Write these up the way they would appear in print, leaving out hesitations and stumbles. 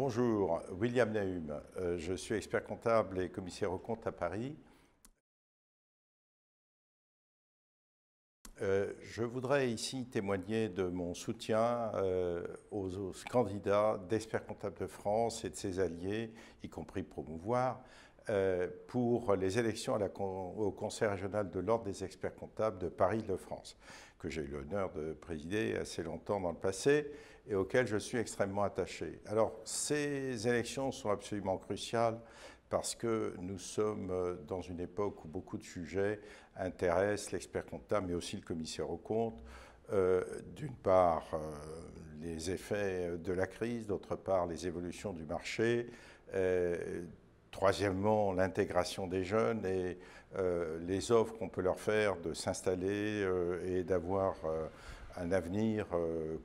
Bonjour, William Nahum. Je suis expert comptable et commissaire aux comptes à Paris. Je voudrais ici témoigner de mon soutien aux candidats d'experts comptables de France et de ses alliés, y compris Promouvoir, pour les élections au Conseil régional de l'Ordre des experts comptables de Paris-Île-de-France, que j'ai eu l'honneur de présider assez longtemps dans le passé et auquel je suis extrêmement attaché. Alors, ces élections sont absolument cruciales parce que nous sommes dans une époque où beaucoup de sujets intéressent l'expert comptable, mais aussi le commissaire aux comptes. D'une part, les effets de la crise, d'autre part, les évolutions du marché, troisièmement, l'intégration des jeunes et les offres qu'on peut leur faire de s'installer et d'avoir un avenir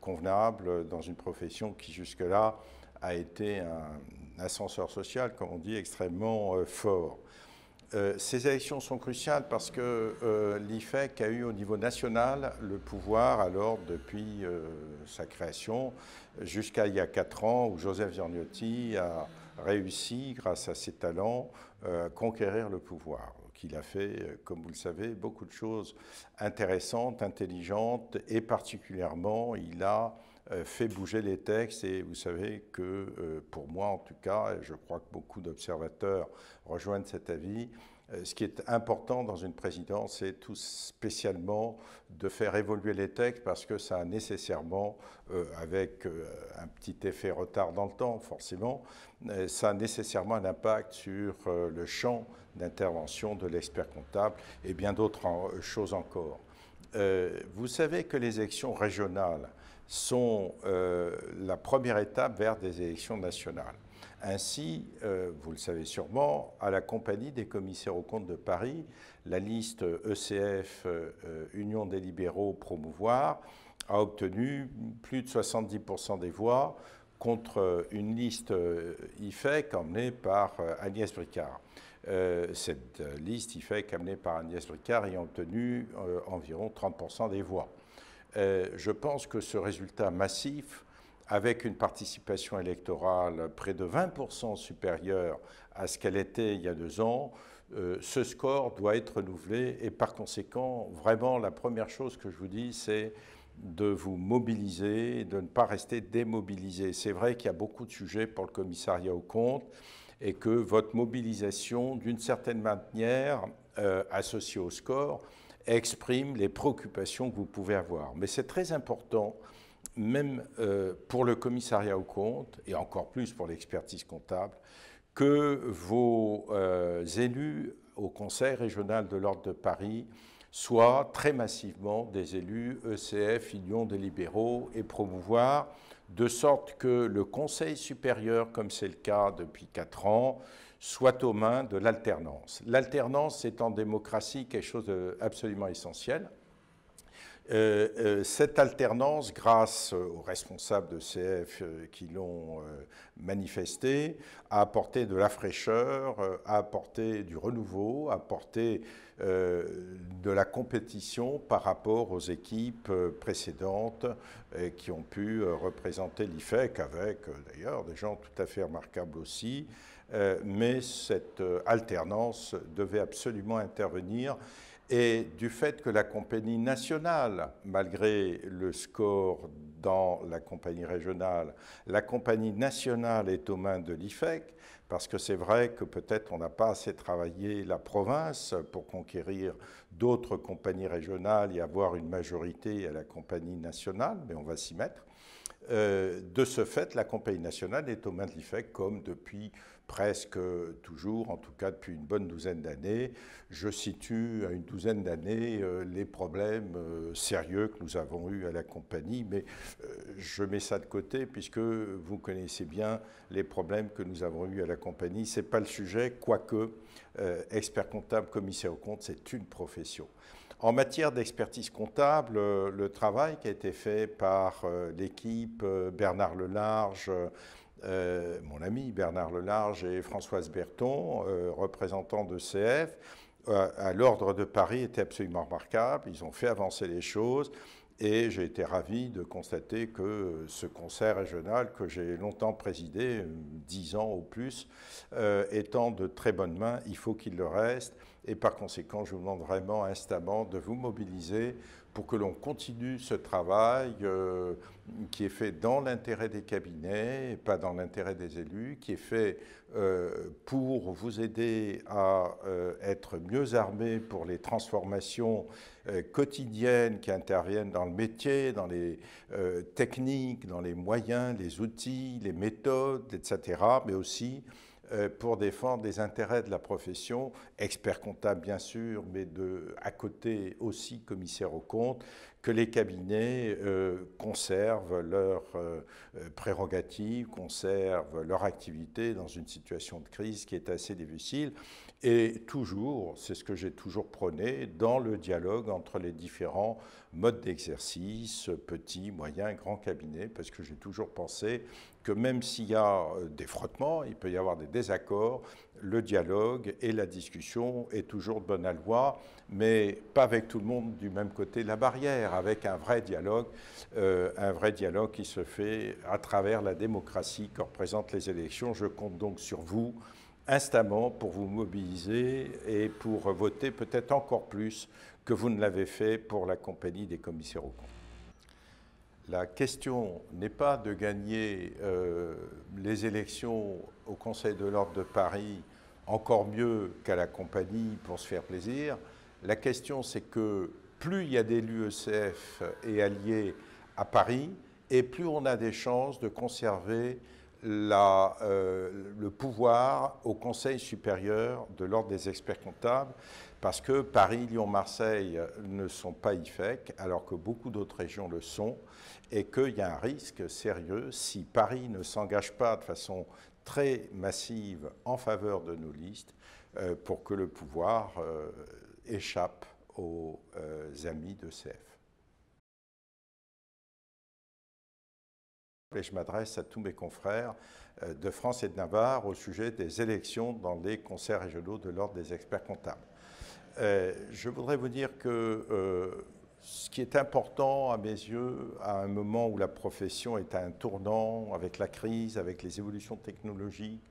convenable dans une profession qui jusque-là a été un ascenseur social, comme on dit, extrêmement fort. Ces élections sont cruciales parce que l'IFEC a eu au niveau national le pouvoir, alors depuis sa création, jusqu'à il y a 4 ans, où Joseph Giorgiotti a réussi, grâce à ses talents, à conquérir le pouvoir. Donc, il a fait, comme vous le savez, beaucoup de choses intéressantes, intelligentes, et particulièrement, il a fait bouger les textes. Et vous savez que, pour moi en tout cas, et je crois que beaucoup d'observateurs rejoignent cet avis, ce qui est important dans une présidence, c'est tout spécialement de faire évoluer les textes parce que ça a nécessairement, avec un petit effet retard dans le temps forcément, ça a nécessairement un impact sur le champ d'intervention de l'expert comptable et bien d'autres choses encore. Vous savez que les élections régionales sont la première étape vers des élections nationales. Ainsi, vous le savez sûrement, à la compagnie des commissaires aux comptes de Paris, la liste ECF, Union des libéraux Promouvoir, a obtenu plus de 70% des voix contre une liste IFEC emmenée par Agnès Bricard. Cette liste IFEC amenée par Agnès Bricard ayant obtenu environ 30% des voix. Je pense que ce résultat massif, avec une participation électorale près de 20% supérieure à ce qu'elle était il y a 2 ans, ce score doit être renouvelé et par conséquent, vraiment, la première chose que je vous dis, c'est de vous mobiliser et de ne pas rester démobilisé. C'est vrai qu'il y a beaucoup de sujets pour le commissariat aux comptes et que votre mobilisation, d'une certaine manière, associée au score, exprime les préoccupations que vous pouvez avoir. Mais c'est très important, même pour le commissariat aux comptes, et encore plus pour l'expertise comptable, que vos élus au Conseil régional de l'Ordre de Paris soient très massivement des élus ECF, Union des libéraux et Promouvoir, de sorte que le Conseil supérieur, comme c'est le cas depuis 4 ans, soit aux mains de l'alternance. L'alternance, c'est en démocratie quelque chose d'absolument essentiel. Cette alternance, grâce aux responsables de CF qui l'ont manifesté, a apporté de la fraîcheur, a apporté du renouveau, a apporté de la compétition par rapport aux équipes précédentes qui ont pu représenter l'IFEC avec d'ailleurs des gens tout à fait remarquables aussi. Mais cette alternance devait absolument intervenir. Et du fait que la compagnie nationale, malgré le score dans la compagnie régionale, la compagnie nationale est aux mains de l'IFEC, parce que c'est vrai que peut-être on n'a pas assez travaillé la province pour conquérir d'autres compagnies régionales et avoir une majorité à la compagnie nationale, mais on va s'y mettre. De ce fait, la compagnie nationale est aux mains de l'IFEC comme depuis presque toujours, en tout cas depuis une bonne douzaine d'années. Je situe à une douzaine d'années les problèmes sérieux que nous avons eus à la compagnie, mais je mets ça de côté puisque vous connaissez bien les problèmes que nous avons eus à la compagnie. Ce n'est pas le sujet, quoique expert comptable, commissaire aux comptes, c'est une profession. En matière d'expertise comptable, le travail qui a été fait par l'équipe Bernard Lelarge, mon ami Bernard Lelarge et Françoise Berton, représentants de CF, à l'Ordre de Paris était absolument remarquable. Ils ont fait avancer les choses Et j'ai été ravi de constater que ce conseil régional, que j'ai longtemps présidé, 10 ans ou plus, étant de très bonnes mains, il faut qu'il le reste. Et par conséquent, je vous demande vraiment instamment de vous mobiliser pour que l'on continue ce travail qui est fait dans l'intérêt des cabinets et pas dans l'intérêt des élus, qui est fait pour vous aider à être mieux armés pour les transformations quotidiennes qui interviennent dans le métier, dans les techniques, dans les moyens, les outils, les méthodes, etc., mais aussi pour défendre les intérêts de la profession, expert comptable bien sûr, mais à côté aussi commissaire aux comptes, que les cabinets conservent leurs prérogatives, conservent leur activité dans une situation de crise qui est assez difficile. Et toujours, c'est ce que j'ai toujours prôné, dans le dialogue entre les différents modes d'exercice, petits, moyens, grands cabinets, parce que j'ai toujours pensé que même s'il y a des frottements, il peut y avoir des désaccords, le dialogue et la discussion est toujours de bonne aloi, mais pas avec tout le monde du même côté de la barrière, avec un vrai dialogue qui se fait à travers la démocratie que représentent les élections. Je compte donc sur vous instamment pour vous mobiliser et pour voter peut-être encore plus que vous ne l'avez fait pour la compagnie des commissaires aux comptes. La question n'est pas de gagner les élections au Conseil de l'Ordre de Paris encore mieux qu'à la compagnie pour se faire plaisir. La question, c'est que plus il y a d'élus ECF et alliés à Paris, et plus on a des chances de conserver le pouvoir au Conseil supérieur de l'Ordre des experts comptables, parce que Paris, Lyon, Marseille ne sont pas IFEC, alors que beaucoup d'autres régions le sont, et qu'il y a un risque sérieux si Paris ne s'engage pas de façon très massive en faveur de nos listes pour que le pouvoir échappe aux amis d'ECF. Et je m'adresse à tous mes confrères de France et de Navarre au sujet des élections dans les conseils régionaux de l'Ordre des experts comptables. Je voudrais vous dire que ce qui est important à mes yeux, à un moment où la profession est à un tournant, avec la crise, avec les évolutions technologiques,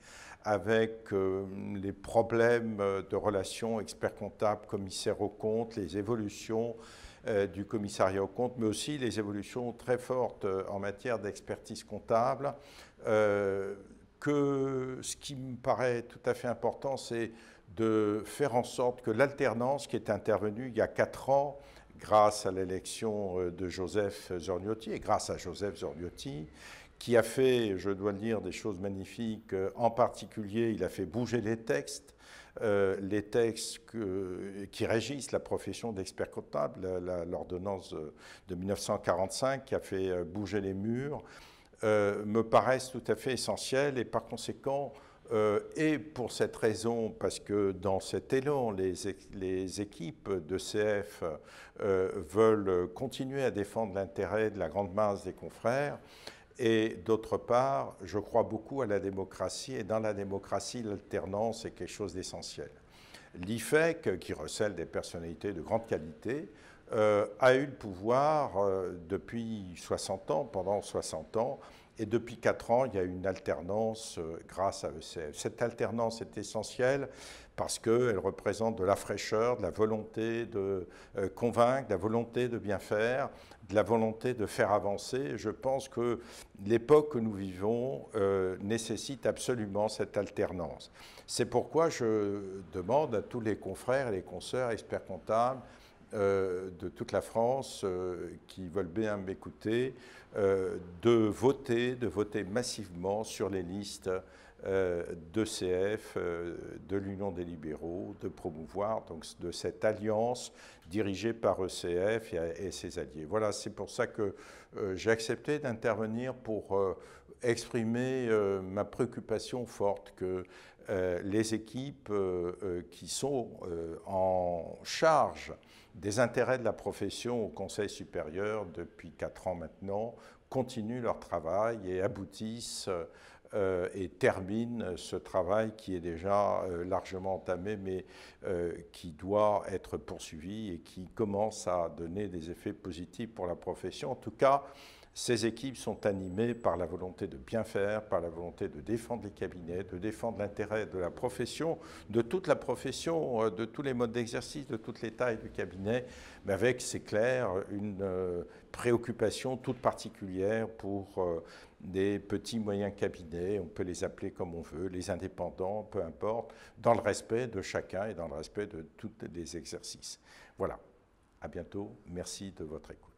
avec les problèmes de relations experts-comptables, commissaires aux comptes, les évolutions du commissariat aux comptes, mais aussi les évolutions très fortes en matière d'expertise comptable, que ce qui me paraît tout à fait important, c'est de faire en sorte que l'alternance qui est intervenue il y a 4 ans, grâce à l'élection de Joseph Zorniotti, et grâce à Joseph Zorniotti, qui a fait, je dois le dire, des choses magnifiques. En particulier, il a fait bouger les textes qui régissent la profession d'expert comptable, l'ordonnance de 1945 qui a fait bouger les murs, me paraissent tout à fait essentielles et par conséquent, et pour cette raison, parce que dans cet élan, les équipes de CF veulent continuer à défendre l'intérêt de la grande masse des confrères, et d'autre part, je crois beaucoup à la démocratie, et dans la démocratie, l'alternance est quelque chose d'essentiel. L'IFEC, qui recèle des personnalités de grande qualité, a eu le pouvoir depuis 60 ans, pendant 60 ans, et depuis 4 ans, il y a une alternance grâce à ECF. Cette alternance est essentielle parce qu'elle représente de la fraîcheur, de la volonté de convaincre, de la volonté de bien faire, de la volonté de faire avancer. Je pense que l'époque que nous vivons nécessite absolument cette alternance. C'est pourquoi je demande à tous les confrères et les consoeurs experts comptables de toute la France qui veulent bien m'écouter, de voter massivement sur les listes d'ECF, de l'Union des libéraux, de promouvoir donc, de cette alliance dirigée par ECF et ses alliés. Voilà, c'est pour ça que j'ai accepté d'intervenir pour exprimer ma préoccupation forte que les équipes qui sont en charge des intérêts de la profession au Conseil supérieur depuis 4 ans maintenant continuent leur travail et aboutissent et termine ce travail qui est déjà largement entamé, mais qui doit être poursuivi et qui commence à donner des effets positifs pour la profession. En tout cas, ces équipes sont animées par la volonté de bien faire, par la volonté de défendre les cabinets, de défendre l'intérêt de la profession, de toute la profession, de tous les modes d'exercice, de toutes les tailles du cabinet, mais avec, c'est clair, une préoccupation toute particulière pour des petits moyens cabinets, on peut les appeler comme on veut, les indépendants, peu importe, dans le respect de chacun et dans le respect de tous les exercices. Voilà, à bientôt, merci de votre écoute.